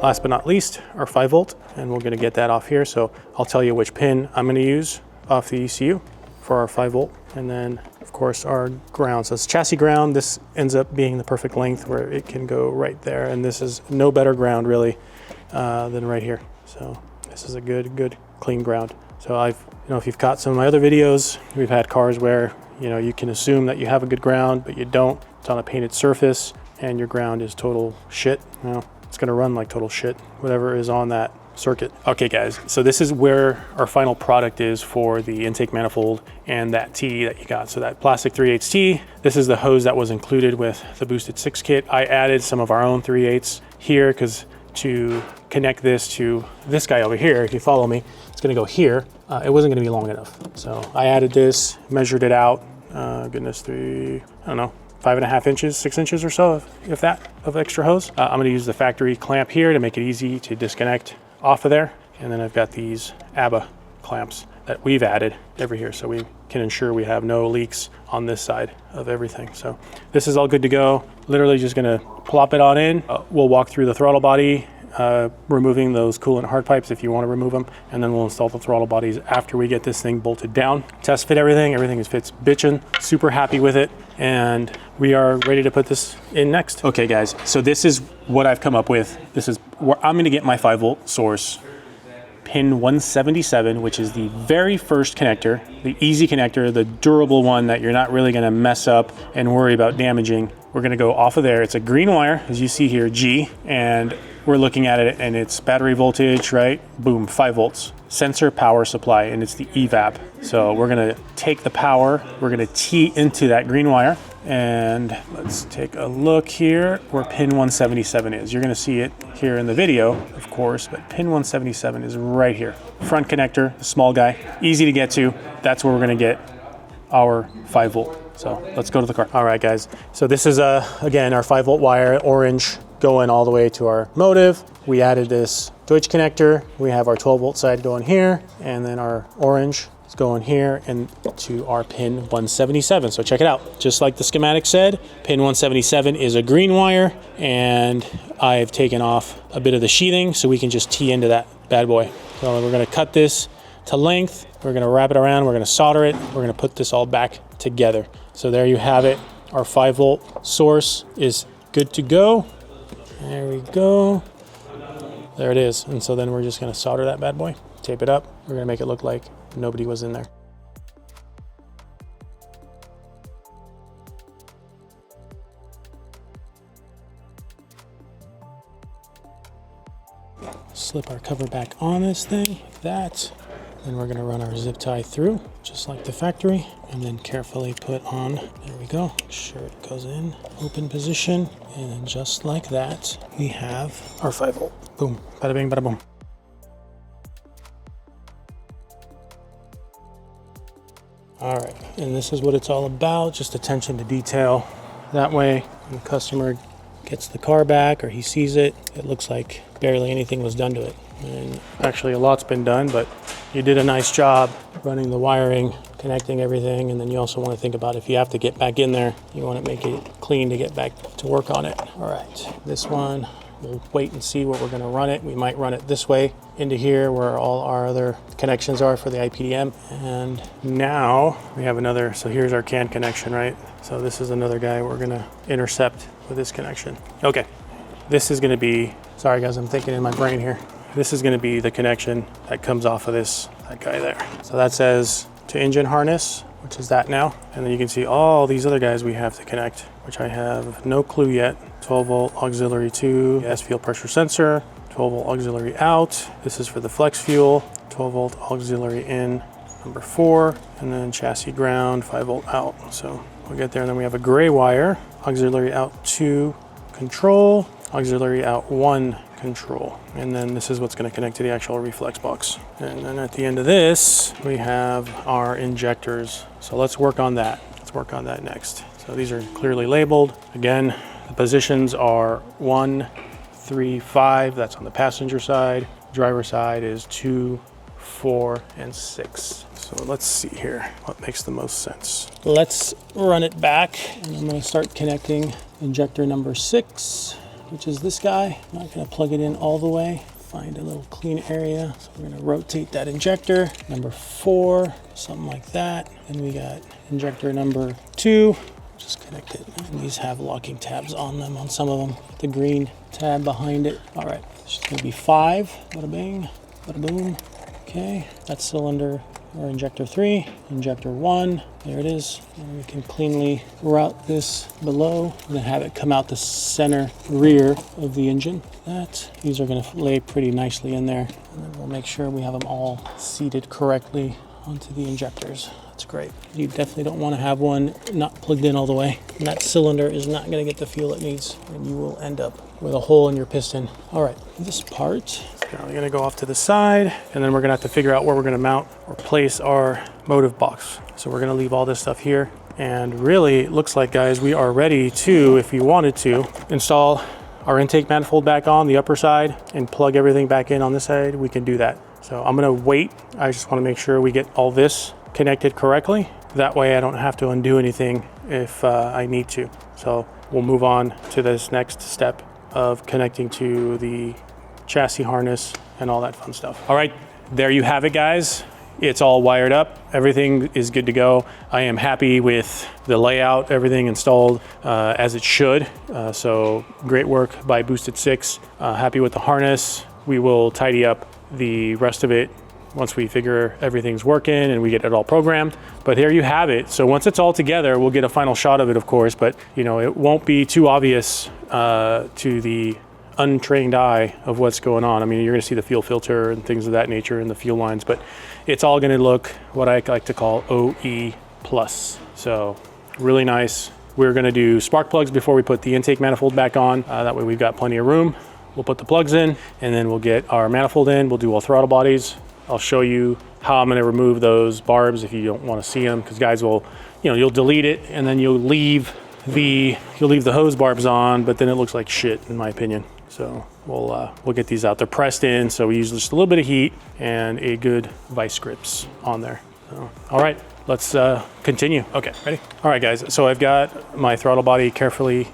last but not least, our 5-volt, and we're gonna get that off here. So I'll tell you which pin I'm gonna use off the ECU for our 5-volt, and then of course our ground. So it's chassis ground. This ends up being the perfect length where it can go right there, and this is no better ground really than right here. So this is a good clean ground. So if you've caught some of my other videos, we've had cars where you can assume that you have a good ground, but you don't. It's on a painted surface and your ground is total shit. It's gonna run like total shit, whatever is on that circuit. Okay guys, so this is where our final product is for the intake manifold and that T that you got. So that plastic 3/8 T, this is the hose that was included with the Boosted6 kit. I added some of our own 3/8 here because to connect this to this guy over here, if you follow me, it's gonna go here. It wasn't gonna be long enough. So I added this, measured it out, goodness, 5.5 inches, 6 inches or so, if that, of extra hose. I'm gonna use the factory clamp here to make it easy to disconnect off of there. And then I've got these ABBA clamps that we've added over here so we can ensure we have no leaks on this side of everything. So this is all good to go. Literally just gonna plop it on in. We'll walk through the throttle body, removing those coolant hard pipes if you want to remove them, and then we'll install the throttle bodies after we get this thing bolted down. Test fit everything fits bitchin', super happy with it, and we are ready to put this in next. Okay guys, so this is what I've come up with. This is where I'm gonna get my 5-volt source, pin 177, which is the very first connector, the easy connector, the durable one that you're not really gonna mess up and worry about damaging. We're gonna go off of there. It's a green wire, as you see here, G, and we're looking at it and it's battery voltage, right? Boom, 5 volts. Sensor power supply, and it's the EVAP. So we're gonna take the power, we're gonna tee into that green wire, and let's take a look here where pin 177 is. You're gonna see it here in the video, of course, but pin 177 is right here. Front connector, small guy, easy to get to. That's where we're gonna get our 5-volt. So let's go to the car. All right, guys. So this is, again, our 5-volt wire, orange, going all the way to our motive. We added this Deutsch connector. We have our 12-volt side going here, and then our orange is going here and to our pin 177. So check it out. Just like the schematic said, pin 177 is a green wire, and I've taken off a bit of the sheathing so we can just tee into that bad boy. So we're gonna cut this to length. We're gonna wrap it around. We're gonna solder it. We're gonna put this all back together. So there you have it. Our 5-volt source is good to go. There we go. There it is. And so then we're just gonna solder that bad boy, tape it up. We're gonna make it look like nobody was in there. Slip our cover back on this thing, like that. Then we're gonna run our zip tie through, just like the factory, and then carefully put on, there we go, make sure it goes in open position, and then just like that, we have our 5-volt. Boom, bada bing, bada boom. All right, and this is what it's all about, just attention to detail. That way, when the customer gets the car back or he sees it, it looks like barely anything was done to it. And actually a lot's been done, but you did a nice job running the wiring, connecting everything, and then you also want to think about if you have to get back in there, you want to make it clean to get back to work on it. All right, this one, we'll wait and see where we're going to run it. We might run it this way into here where all our other connections are for the IPDM. And now we have another, so here's our CAN connection, right? So this is another guy we're going to intercept with this connection. Okay, this is going to be, sorry guys, I'm thinking in my brain here. This is going to be the connection that comes off of that guy there. So that says to engine harness, which is that now. And then you can see all these other guys we have to connect, which I have no clue yet. 12-volt auxiliary to gas fuel pressure sensor, 12-volt auxiliary out. This is for the flex fuel, 12-volt auxiliary in, number 4, and then chassis ground, 5-volt out. So we'll get there, and then we have a gray wire, auxiliary out 2 control, auxiliary out 1 control, and then this is what's going to connect to the actual reflex box. And then at the end of this we have our injectors, so let's work on that. Let's work on that next. So these are clearly labeled. Again, the positions are 1, 3, 5. That's on the passenger side. Driver side is 2, 4, and 6. So let's see here what makes the most sense. Let's run it back, and I'm going to start connecting injector number 6 which is this guy. I'm not gonna plug it in all the way. Find a little clean area. So we're gonna rotate that injector. Number 4, something like that. And we got injector number 2. Just connect it. And these have locking tabs on them, on some of them. The green tab behind it. All right, it's gonna be 5. Bada bing, bada boom. Okay, that's cylinder or injector 3, injector 1, there it is. And we can cleanly route this below. We're gonna have it come out the center rear of the engine. These are gonna lay pretty nicely in there. And then we'll make sure we have them all seated correctly onto the injectors. That's great. You definitely don't wanna have one not plugged in all the way. And that cylinder is not gonna get the fuel it needs, and you will end up with a hole in your piston. All right, this part, now we're gonna go off to the side, and then we're gonna have to figure out where we're gonna mount or place our motive box. So we're gonna leave all this stuff here. And really, it looks like, guys, we are ready to, if you wanted to, install our intake manifold back on the upper side and plug everything back in on this side. We can do that. So I'm gonna wait. I just wanna make sure we get all this connected correctly. That way I don't have to undo anything if I need to. So we'll move on to this next step of connecting to the chassis harness and all that fun stuff. All right, there you have it, guys. It's all wired up. Everything is good to go. I am happy with the layout, everything installed as it should. So great work by Boosted6. Happy with the harness. We will tidy up the rest of it once we figure everything's working and we get it all programmed. But there you have it. So once it's all together, we'll get a final shot of it, of course, but you know, it won't be too obvious to the untrained eye of what's going on. I mean, you're gonna see the fuel filter and things of that nature and the fuel lines, but it's all gonna look what I like to call OE+. So really nice. We're gonna do spark plugs before we put the intake manifold back on. That way we've got plenty of room. We'll put the plugs in, and then we'll get our manifold in. We'll do all throttle bodies. I'll show you how I'm gonna remove those barbs if you don't wanna see them, because guys will, you know, you'll delete it and then you'll leave the hose barbs on, but then it looks like shit, in my opinion. So we'll get these out. They're pressed in, so we use just a little bit of heat and a good vice grips on there. So, all right, let's continue. Okay, ready? All right, guys, so I've got my throttle body carefully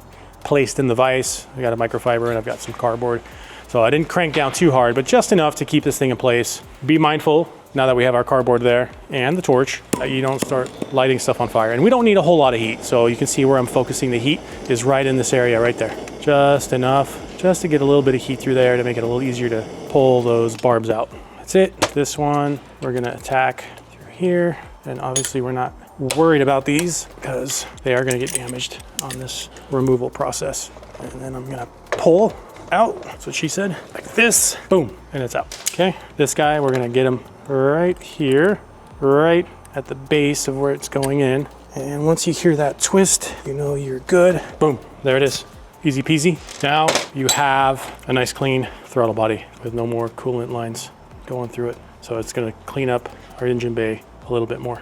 placed in the vise. I got a microfiber and I've got some cardboard. So I didn't crank down too hard, but just enough to keep this thing in place. Be mindful, now that we have our cardboard there and the torch, that you don't start lighting stuff on fire. And we don't need a whole lot of heat. So you can see where I'm focusing the heat is right in this area right there. Just enough, just to get a little bit of heat through there to make it a little easier to pull those barbs out. That's it. This one, we're gonna attack through here. And obviously we're not worried about these because they are gonna get damaged on this removal process. And then I'm gonna pull out, that's what she said, like this, boom, and it's out. Okay, this guy, we're gonna get him right here, right at the base of where it's going in. And once you hear that twist, you know you're good. Boom, there it is, easy peasy. Now you have a nice clean throttle body with no more coolant lines going through it. So it's gonna clean up our engine bay a little bit more.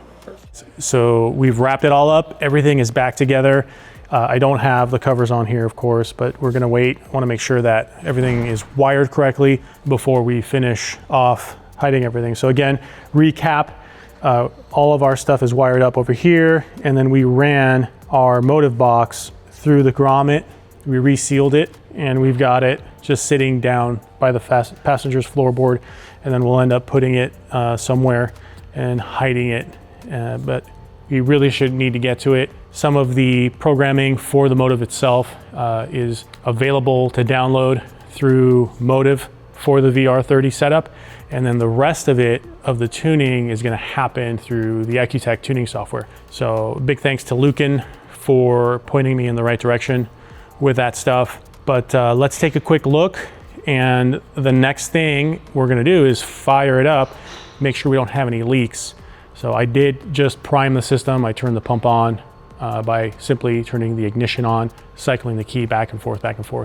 So we've wrapped it all up, everything is back together. I don't have the covers on here, of course, but we're gonna wait. I wanna make sure that everything is wired correctly before we finish off hiding everything. So again, recap, all of our stuff is wired up over here, and then we ran our motive box through the grommet, we resealed it, and we've got it just sitting down by the passenger's floorboard, and then we'll end up putting it somewhere and hiding it, but we really should need to get to it. Some of the programming for the motive itself is available to download through Motive for the VR30 setup. And then the rest of it, of the tuning, is gonna happen through the Accutech tuning software. So big thanks to Lucan for pointing me in the right direction with that stuff. But let's take a quick look. And the next thing we're gonna do is fire it up, make sure we don't have any leaks. So I did just prime the system. I turned the pump on by simply turning the ignition on, cycling the key back and forth,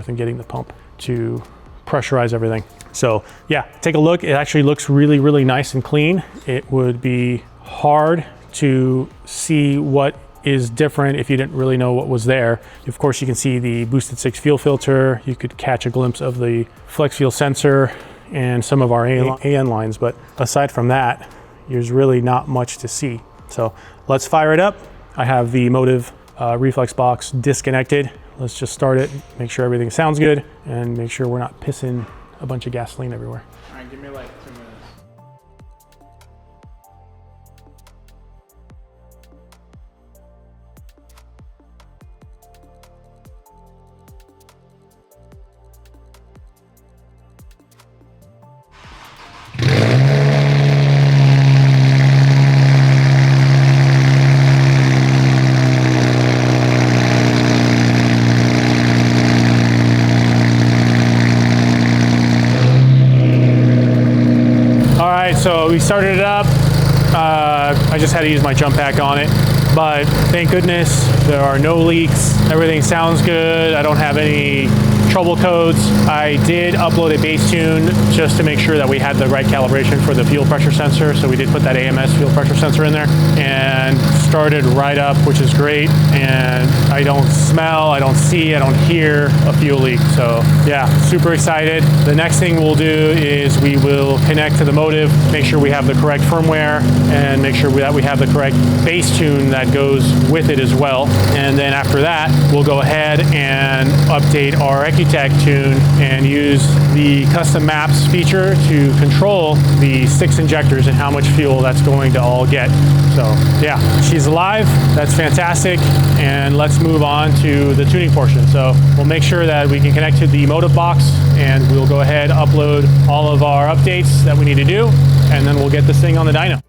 and getting the pump to pressurize everything. So yeah, take a look. It actually looks really, really nice and clean. It would be hard to see what is different if you didn't really know what was there. Of course, you can see the Boosted6 fuel filter. You could catch a glimpse of the flex fuel sensor and some of our AN lines, but aside from that, there's really not much to see. So let's fire it up. I have the motive reflex box disconnected. let's just start it, make sure everything sounds good, and make sure we're not pissing a bunch of gasoline everywhere. All right, give me like 2 minutes. So we started it up. I just had to use my jump pack on it, but thank goodness there are no leaks. Everything sounds good. I don't have any trouble codes. I did upload a base tune just to make sure that we had the right calibration for the fuel pressure sensor. So we did put that AMS fuel pressure sensor in there and started right up, which is great. And I don't smell, I don't see, I don't hear a fuel leak. So yeah, super excited. The next thing we'll do is we will connect to the motive, make sure we have the correct firmware, and make sure that we have the correct base tune that goes with it as well. And then after that, we'll go ahead and update our EcuTech tune and use the custom maps feature to control the 6 injectors and how much fuel that's going to all get. So yeah, she's alive. That's fantastic. And let's move on to the tuning portion. So we'll make sure that we can connect to the motive box, and we'll go ahead, upload all of our updates that we need to do, and then we'll get this thing on the dyno.